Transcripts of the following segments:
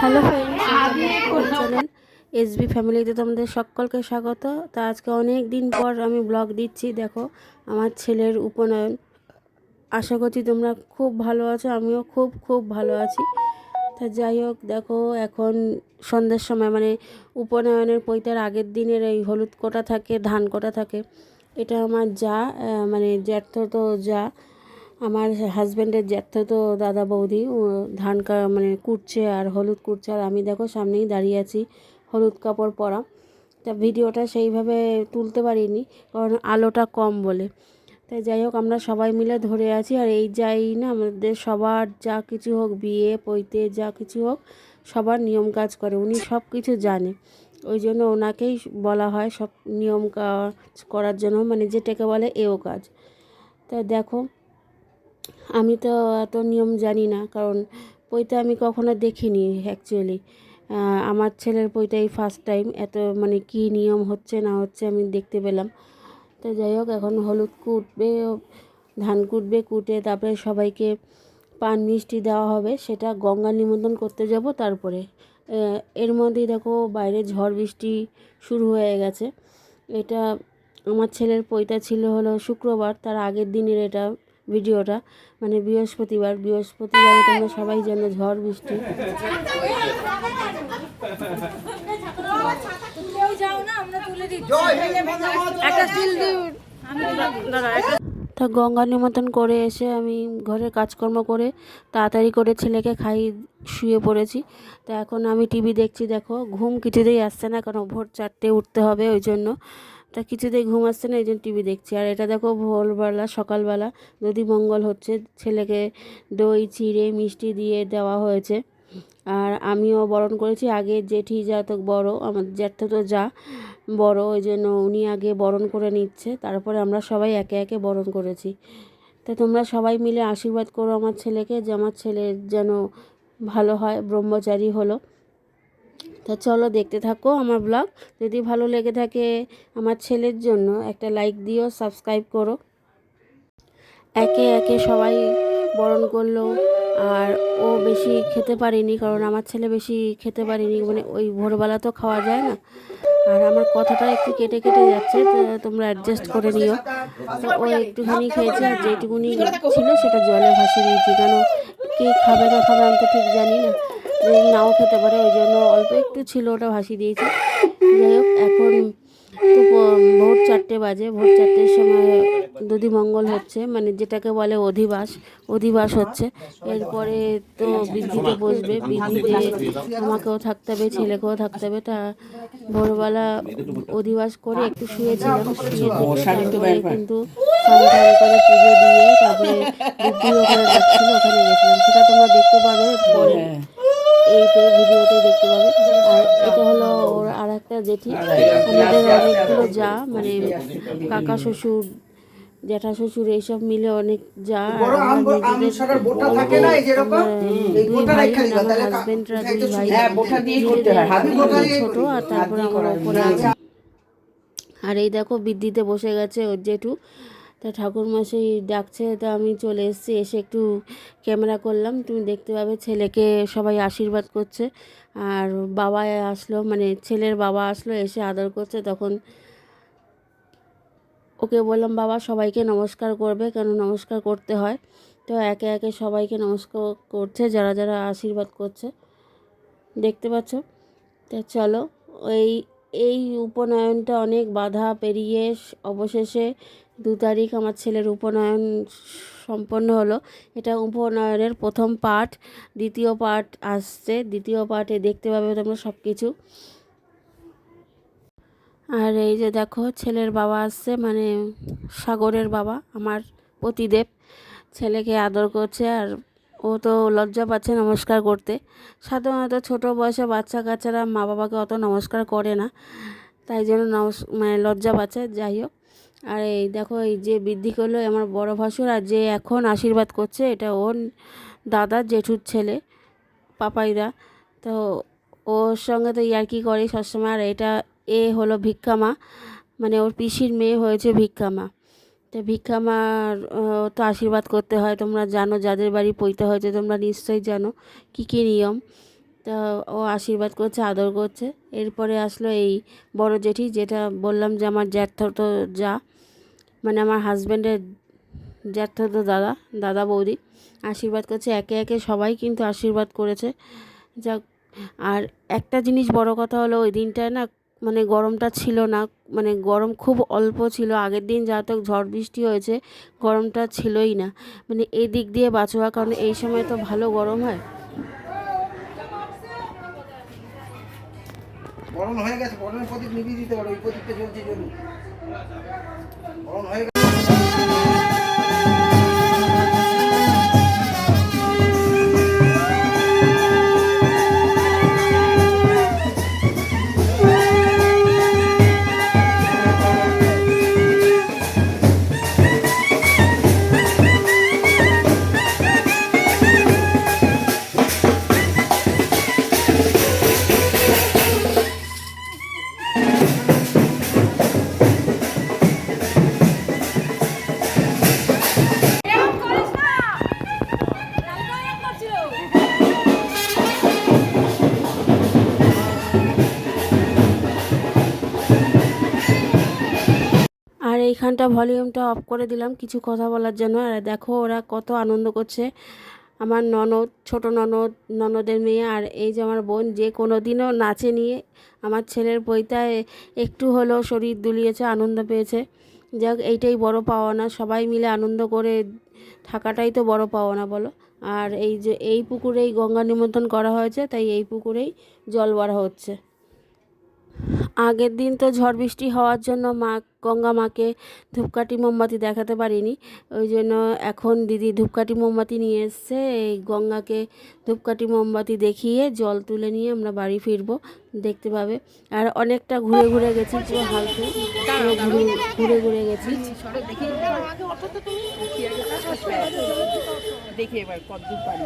Hello friends, channel SB ফ্যামিলিতে তোমাদের সকলকে স্বাগত। তা আজকে অনেক দিন পর আমি ব্লগ দিচ্ছি। দেখো আমার ছেলের উপনয়ন। আশা করছি তোমরা খুব ভালো আছো, আমিও খুব খুব ভালো আছি। তা যাই হোক, দেখো এখন সন্ধ্যের সময় মানে উপনয়নের পৈতার আগের দিনের এই হলুদ কোটা থাকে, ধান কোটা থাকে। এটা আমার যা মানে জ্যাঠতো যা, আমার হাজব্যান্ডের জ্যাঠতো দাদা বৌদি ধান মানে কুটছে আর হলুদ কুটছে, আর আমি দেখো সামনেই দাঁড়িয়ে আছি হলুদ কাপড় পরা। তা ভিডিওটা সেইভাবে তুলতে পারিনি কারণ আলোটা কম বলে। তাই যাই হোক, আমরা সবাই মিলে ধরে আছি। আর এই যাই না, আমাদের সবার যা কিছু হোক, বিয়ে পৈতে যা কিছু হোক, সবার নিয়ম কাজ করে, উনি সব কিছু জানে। ওই জন্য ওনাকেই বলা হয় সব নিয়ম কাজ করার জন্য, মানে যেটাকে বলে এও কাজ। তা দেখো, আমি তো এত নিয়ম জানি না, কারণ পৈতে আমি কখনো দেখিনি অ্যাকচুয়ালি। আমার ছেলের পৈতেই ফার্স্ট টাইম এত মানে কি নিয়ম হচ্ছে না হচ্ছে আমি দেখতে পেলাম। তো যাই হোক, এখন হলুদ কুটবে, ধান কুটবে, কুটে তারপরে সবাইকে পান মিষ্টি দেওয়া হবে। সেটা গঙ্গা নিমন্ত্রণ করতে যাব। তারপরে এর মধ্যেই দেখো বাইরে ঝড় বৃষ্টি শুরু হয়ে গেছে। এটা আমার ছেলের পৈতা ছিল হলো শুক্রবার, তার আগের দিনের এটা ভিডিওটা, মানে বৃহস্পতিবারে তোমরা সবাই জানো ঝড় বৃষ্টি। তা গঙ্গা নিমন্ত্রণ করে এসে আমি ঘরের কাজকর্ম করে তাড়াতাড়ি করে ছেলেকে খাই শুয়ে পড়েছি। তা এখন আমি টিভি দেখছি। দেখো ঘুম কিছুতেই আসছে না, কারণ ভোর 4টে উঠতে হবে, ওই জন্য। তা কিছুতেই ঘুম আসছে না, এই জন্য টিভি দেখছি। আর এটা দেখো ভোরবেলা সকালবেলা দধি মঙ্গল হচ্ছে, ছেলেকে দই চিড়ে মিষ্টি দিয়ে দেওয়া হয়েছে। আর আমিও বরণ করেছি। আগে জেঠি যা তো বড়, আমার জ্যাঠা তো যা বড়, ওই জন্য উনি আগে বরণ করে নিচ্ছে, তারপরে আমরা সবাই একে একে বরণ করেছি। তা তোমরা সবাই মিলে আশীর্বাদ করো আমার ছেলেকে, যে আমার ছেলে যেন ভালো হয়, ব্রহ্মচারী হলো। তা চলো দেখতে থাকো আমার ব্লগ। যদি ভালো লেগে থাকে আমার ছেলের জন্য একটা লাইক দিও, সাবস্ক্রাইব করো। একে একে সবাই বরণ করলো। আর ও বেশি খেতে পারেনি, কারণ আমার ছেলে বেশি খেতে পারেনি, মানে ওই ভোরবেলা তো খাওয়া যায় না। আর আমার কথাটা একটু কেটে কেটে যাচ্ছে, তো তোমরা অ্যাডজাস্ট করে নিও। তো ও একটুখানি খেয়েছে, আর যেটুকুনি ছিল সেটা জলে ভাসিয়ে দিয়েছি, কেন কে খাবে না খাবে আমি তো ঠিক জানি না, যদি নাও খেতে পারে, ওই জন্য অল্প একটু ছিল ওটা ভাসিয়ে দিয়েছি। যাই হোক, এখন তো ভোর 4টে বাজে। ভোর 4টের সময় দধি মঙ্গল হচ্ছে, মানে যেটাকে বলে অধিবাস হচ্ছে। এরপরে তো বৃদ্ধিতে বসবে, বৃদ্ধিতে আমাকেও থাকতে হবে, ছেলেকেও থাকতে হবে। তা ভোরবেলা অধিবাস করে একটু শুয়েছিলাম, শুয়ে থেকে তারপরে কিন্তু স্নান টান করে পুজো দিয়ে তারপরে বৃদ্ধির ওখানে যাচ্ছিলো, ওখানে গেছিলাম। সেটা তোমরা দেখতে পাবে পরে, এইতে ভিডিওতে দেখতে পাবে। আর এটা হলো ওর আর একটা জেঠি। আমাদের অনেকগুলো যা, মানে কাকা শ্বশুর জ্যাঠা শ্বশুর এইসব মিলে অনেক যা। আর আমরা নিজেদের দুই ভাই, মানে আমার হাজবেন্ডরা দুই ভাই, ছোট, আর তারপরে আমার ওপরে আছে। আর এই দেখো বৃদ্ধিতে বসে গেছে ওর জেঠু। তা ঠাকুরমশাই ডাকছে, তা আমি চলে এসেছি, এসে একটু ক্যামেরা করলাম। তুমি দেখতে পাবে ছেলেকে সবাই আশীর্বাদ করছে। আর বাবা আসলো, মানে ছেলের বাবা আসলো, এসে আদর করছে। তখন ওকে বললাম বাবা সবাইকে নমস্কার করবে, কেন নমস্কার করতে হয়। তো একে একে সবাইকে নমস্কার করছে, যারা যারা আশীর্বাদ করছে দেখতে পাচ্ছ। তো চলো, ওই এই উপনয়নটা অনেক বাধা পেরিয়ে অবশেষে 2 তারিখ আমার ছেলের উপনয়ন সম্পন্ন হলো। এটা উপনয়নের প্রথম পার্ট। দ্বিতীয় পার্ট আসছে, দ্বিতীয় পার্টে দেখতে পাবে তোমরা সব কিছু। আর এই যে দেখো ছেলের বাবা আসছে, মানে সাগরের বাবা, আমার পতিদেব, ছেলেকে আদর করছে। আর ও তো লজ্জা পাচ্ছে নমস্কার করতে। সাধারণত ছোটো বয়সে বাচ্চা কাচ্চারা মা বাবাকে অত নমস্কার করে না, তাই জন্য মানে লজ্জা পাচ্ছে। যাই হোক, আর এই দেখো এই যে বৃদ্ধি করলো আমার বড় ভাসুর, আর যে এখন আশীর্বাদ করছে এটা ওর দাদা জেঠুর ছেলে পাপাইদা। তো ওর সঙ্গে তো ইয়ার্কি করে সবসময়। আর এটা হলো ভিক্ষামা, মানে ওর পিসির মেয়ে হয়েছে ভিক্ষামা। তো ভিক্ষামার তো আশীর্বাদ করতে হয়, তোমরা জানো, যাদের বাড়ি পৈতে হয়েছে তোমরা নিশ্চয়ই জানো কী কী নিয়ম। তা ও আশীর্বাদ করছে, আদর করছে। এরপরে আসলো এই বড় জেঠি, যেটা বললাম যে আমার জ্যাঠতো যা, মানে আমার হাজব্যান্ডের জ্যাঠতো দাদা, দাদা বৌদি আশীর্বাদ করছে। একে একে সবাই কিন্তু আশীর্বাদ করেছে। যাক, আর একটা জিনিস বড় কথা হলো ওই দিনটায় না, মানে গরমটা ছিল না, মানে গরম খুব অল্প ছিল। আগের দিন যা তো ঝড় বৃষ্টি হয়েছে, গরমটা ছিলই না। মানে এই দিক দিয়ে বাঁচোয়া, কারণ এই সময় তো ভালো গরম হয়। গরম হয়ে গেছে, গরমের প্রদীপ নিভিয়ে দিতে পারো, ওই প্রদীপটা জ্বলছে, জ্বলুন। গরম হয়ে গেছে। আর এইখানটা ভলিউমটা অফ করে দিলাম কিছু কথা বলার জন্য। আর দেখো ওরা কত আনন্দ করছে, আমার ননদ, ছোট ননদ, ননদের মেয়ে, আর এই যে আমার বোন, যে কোনো দিনও নাচে নিয়ে আমার ছেলের বইটায় একটু হলেও শরীর দুলিয়েছে, আনন্দ পেয়েছে। যাক, এইটাই বড় পাওনা, সবাই মিলে আনন্দ করে থাকাটাই তো বড় পাওনা বলো। আর এই যে এই পুকুরেই গঙ্গা নিমন্ত্রণ করা হয়েছে, তাই এই পুকুরেই জল ভরা হচ্ছে। আগের দিন তো ঝড় বৃষ্টি হওয়ার জন্য গঙ্গা মাকে ধূপকাঠি মোমবাতি দেখাতে পারিনি, ওই জন্য এখন দিদি ধূপকাঠি মোমবাতি নিয়ে এসছে। এই গঙ্গাকে ধূপকাঠি মোমবাতি দেখিয়ে জল তুলে নিয়ে আমরা বাড়ি ফিরবো, দেখতে পাবে। আর অনেকটা ঘুরে ঘুরে গেছি, পুরো হালকা ঘুরে ঘুরে গেছি। দেখি এবার কতদূর পারি।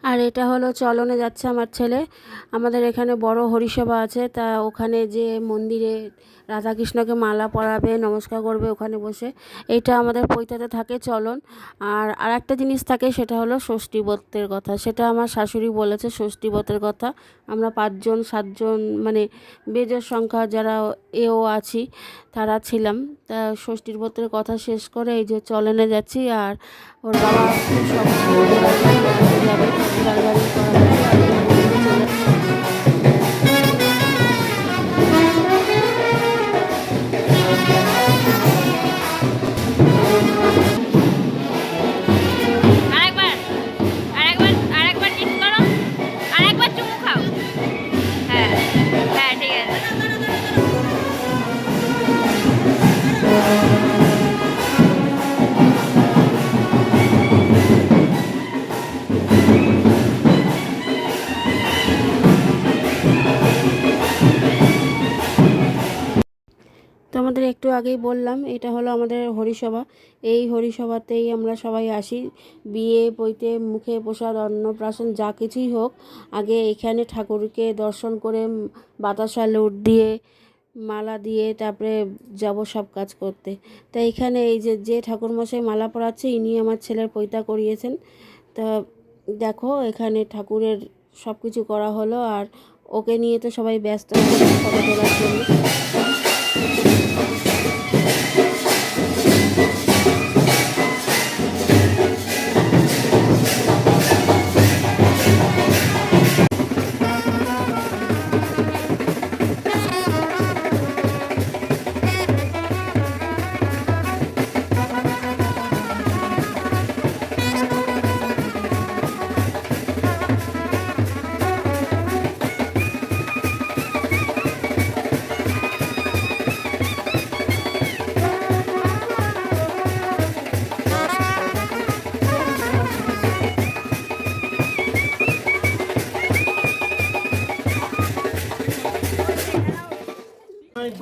আর এটা হলো চলনে যাচ্ছে আমার ছেলে। আমাদের এখানে বড় হরিসভা আছে, তা ওখানে যে মন্দিরে রাধাকৃষ্ণকে মালা পরাবে, নমস্কার করবে ওখানে বসে, এটা আমাদের পৈতাতে থাকে চলন। আর আরেকটা জিনিস থাকে, সেটা হলো ষষ্ঠী ব্রতের কথা। সেটা আমার শাশুড়ি বলেছে, ষষ্ঠী ব্রতের কথা। আমরা 5জন 7জন, মানে বেজোর সংখ্যা যারা এও আছি তারা ছিলাম। তা ষষ্ঠীর ব্রতের কথা শেষ করে এই যে চলনে যাচ্ছি। আর ওর বাবা সব যাবে, গাড়ি করা আগেই বললাম, এটা হলো আমাদের হরিসভা। এই হরিসভাতেই আমরা সবাই আসি। বিয়ে পৈতে, মুখে প্রসাদ, অন্নপ্রাশন যা কিছুই হোক, আগে এখানে ঠাকুরকে দর্শন করে বাতাসা লুট দিয়ে মালা দিয়ে তারপরে যাব সব কাজ করতে। তাই এখানে এই যে ঠাকুরমশাই মালা পরাচ্ছে, ইনি আমার ছেলের পৈতা করিয়েছেন। তা দেখো এখানে ঠাকুরের সব কিছু করা হলো, আর ওকে নিয়ে তো সবাই ব্যস্ত ফটো তোলার জন্য।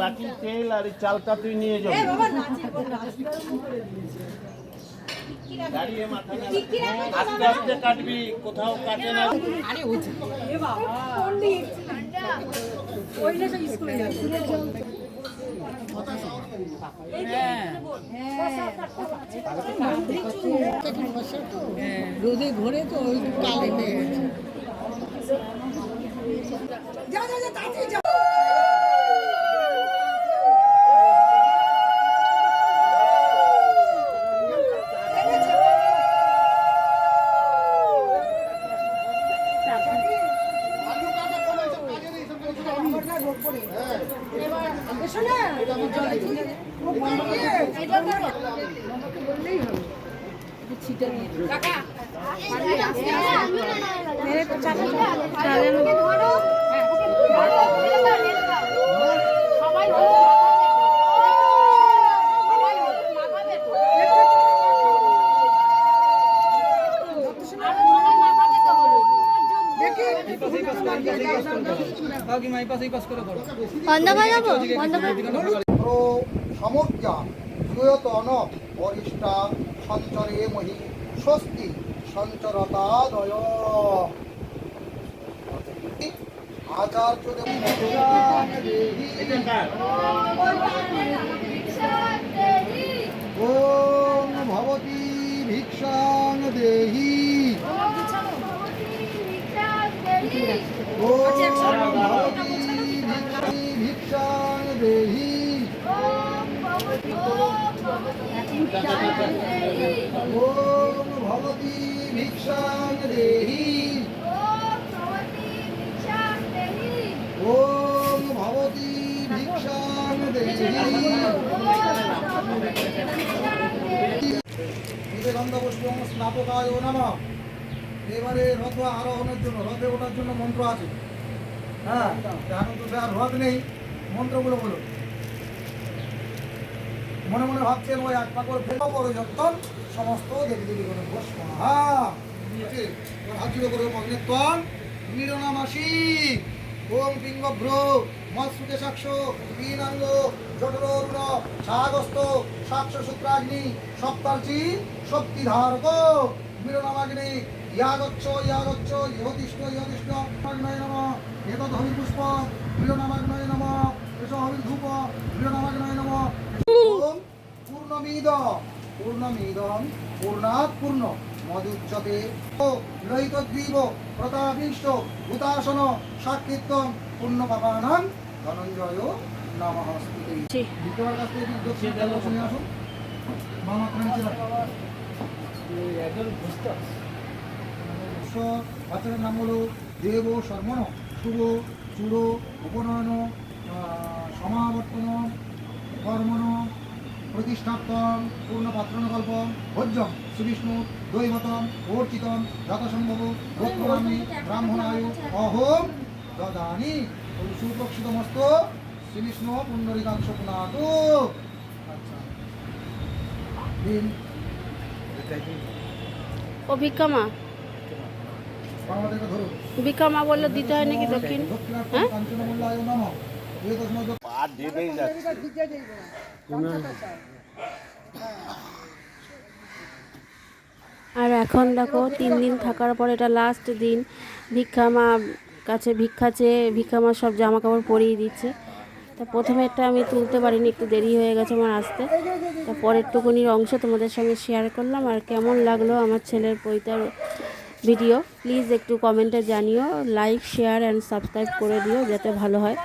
বাকি তেল আর এই চালটা তুই নিয়ে যাবি। দাঁড়িয়ে মাথা নাড়া। আস্তে আস্তে কাটবি, কোথাও কাটে না। রোদে ঘোরে তো ওই কালে হয়ে গেছে। সমজ্ঞা সুয়তন বরিষ্ঠা সঞ্চরে মহি স্বস্তি সঞ্চরতাদয়। আচার্য ওম ভবতি ভিক্ষাং দেহি। ভিক্ষাং দেহি। ওম ভবতি ভিক্ষাং দেহি। ওম ভবতি ভিক্ষাং দেহি। গন্ধপুষ্পং স্নাপকায় নমঃ। এবারে রথ আরোহণের জন্য, রথে ওঠার জন্য মন্ত্র আছে। হ্যাঁ, এখন তো আর রথ নেই, মন্ত্রগুলো বলো। মনে মনে ভাবছেন ওই এক পাকর ফেলা বড় যত্ন সমস্ত দেবী দেবী করে বসবো না। হ্যাঁ, হাত জুড়ে করে মগ্নেত্বন মীরনামাসী। ওম পিঙ্গভ্র মৎসুকে সাক্ষ পীনাঙ্গ জঠরৌর্ণ সাগস্ত সাক্ষ শুক্রাগ্নি সপ্তার্চি শক্তিধারক মীরনামাগ্নি ইয়াগচ্ছ ইয়াগচ্ছ ইহতিষ্ঠ ইহতিষ্ঠ মাগ্নয় নমঃ। এতদ হরিপুষ্প মীরনামাগ্নয় নমঃ। এষ হরিধূপ মীরনামাগ্নয় নমঃ। ওম পূর্ণমিদং পূর্ণমিদং পূর্ণাৎ পূর্ণ মদুচ্যতে ললিতগ্রীব প্রতাপিষ্ট ভূতাসন সাক্ষিত্বং পূর্ণপাপানাং ধনঞ্জয় নমঃস্তুতে। দ্বিতীয়বার কাছ থেকে দক্ষিণ দেওয়া শুনে আসুন। মামা করে নিচে বাচ্চাটার নাম হলো দেব শর্মণ শুভ চূড় উপনয়ন সমাবর্তন কর্মণ প্রতিষ্ঠাত্তম পূর্ণপাত্রণকল্পম ভোজ্যম শ্রীবিষ্ণু দৈবতম অর্চিতম যথাসম্ভব গোত্রনামী ব্রাহ্মণায়ু অহোম দদানি। সুপ্রক্ষিতমস্ত শ্রীবিষ্ণু পুণ্ডরিকাংশ পুনাতু। আচ্ছা দিন ও ভিক্ষা মা, ধরুন। ভিক্ষা মা বললো দিতে হয় নাকি দক্ষিণ? হ্যাঁ, কাঞ্চনমূল্যায় নমঃ। পা হাত ঢেবেই যাচ্ছে। আর এখন দেখো 3 দিন থাকার পর এটা লাস্ট দিন, ভিক্ষা মা কাছে ভিক্ষা চেয়ে ভিক্ষা মা সব জামা কাপড় পরিয়ে দিচ্ছে। তা প্রথমে একটা আমি তুলতে পারিনি, একটু দেরি হয়ে গেছে আমার আসতে। তা পরের টুকুনির অংশ তোমাদের সঙ্গে শেয়ার করলাম। আর কেমন লাগলো আমার ছেলের পৈতার ভিডিও প্লিজ একটু কমেন্টে জানিও, লাইক শেয়ার অ্যান্ড সাবস্ক্রাইব করে দিও যাতে ভালো হয়।